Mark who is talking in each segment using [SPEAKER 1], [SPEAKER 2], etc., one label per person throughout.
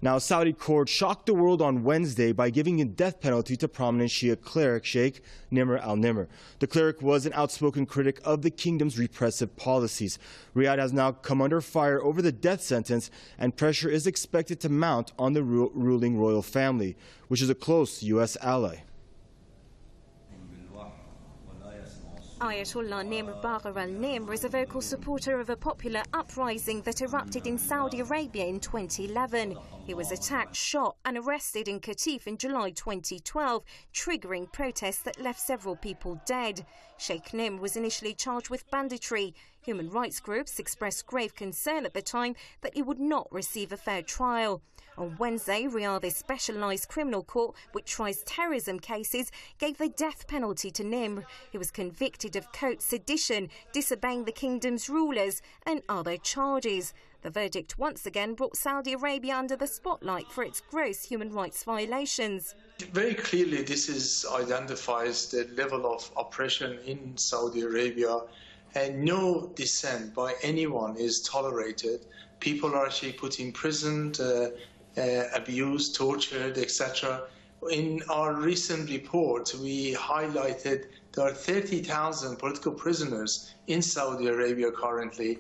[SPEAKER 1] Now, Saudi court shocked the world on Wednesday by giving a death penalty to prominent Shia cleric Sheikh Nimr al-Nimr. The cleric was an outspoken critic of the kingdom's repressive policies. Riyadh has now come under fire over the death sentence, and pressure is expected to mount on the ruling royal family, which is a close U.S. ally.
[SPEAKER 2] Ayatollah Nimr al-Nimr is a vocal supporter of a popular uprising that erupted in Saudi Arabia in 2011. He was attacked, shot and arrested in Qatif in July 2012, triggering protests that left several people dead. Sheikh Nimr was initially charged with banditry. Human rights groups expressed grave concern at the time that he would not receive a fair trial. On Wednesday, Riyadh's specialised criminal court, which tries terrorism cases, gave the death penalty to Nimr. He was convicted of coat sedition, disobeying the kingdom's rulers and other charges. The verdict once again brought Saudi Arabia under the spotlight for its gross human rights violations.
[SPEAKER 3] Very clearly, identifies the level of oppression in Saudi Arabia, and no dissent by anyone is tolerated. People are actually put in prison, abused, tortured, etc. In our recent report, we highlighted there are 30,000 political prisoners in Saudi Arabia currently.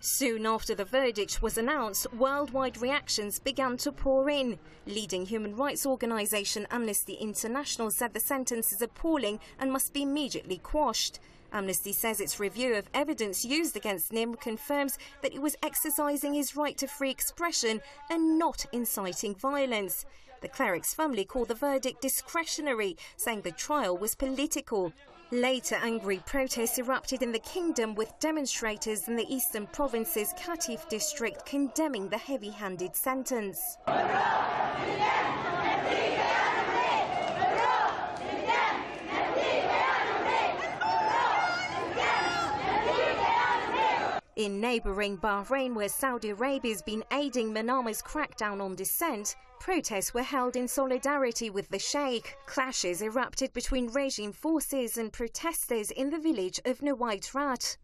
[SPEAKER 2] Soon after the verdict was announced, worldwide reactions began to pour in. Leading human rights organisation Amnesty International said the sentence is appalling and must be immediately quashed. Amnesty says its review of evidence used against Nimr confirms that he was exercising his right to free expression and not inciting violence. The cleric's family called the verdict discretionary, saying the trial was political. Later, angry protests erupted in the kingdom, with demonstrators in the eastern province's Qatif district condemning the heavy-handed sentence. In neighbouring Bahrain, where Saudi Arabia has been aiding Manama's crackdown on dissent, protests were held in solidarity with the Sheikh. Clashes erupted between regime forces and protesters in the village of low200.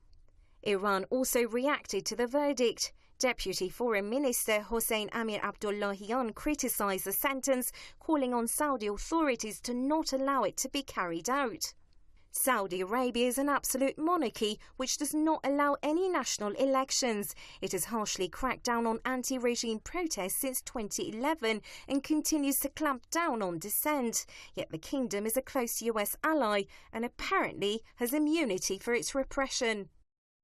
[SPEAKER 2] Iran also reacted to the verdict. Deputy Foreign Minister Hossein Amir Abdullahian criticised the sentence, calling on Saudi authorities to not allow it to be carried out. Saudi Arabia is an absolute monarchy which does not allow any national elections. It has harshly cracked down on anti-regime protests since 2011 and continues to clamp down on dissent. Yet the kingdom is a close US ally and apparently has immunity for its repression.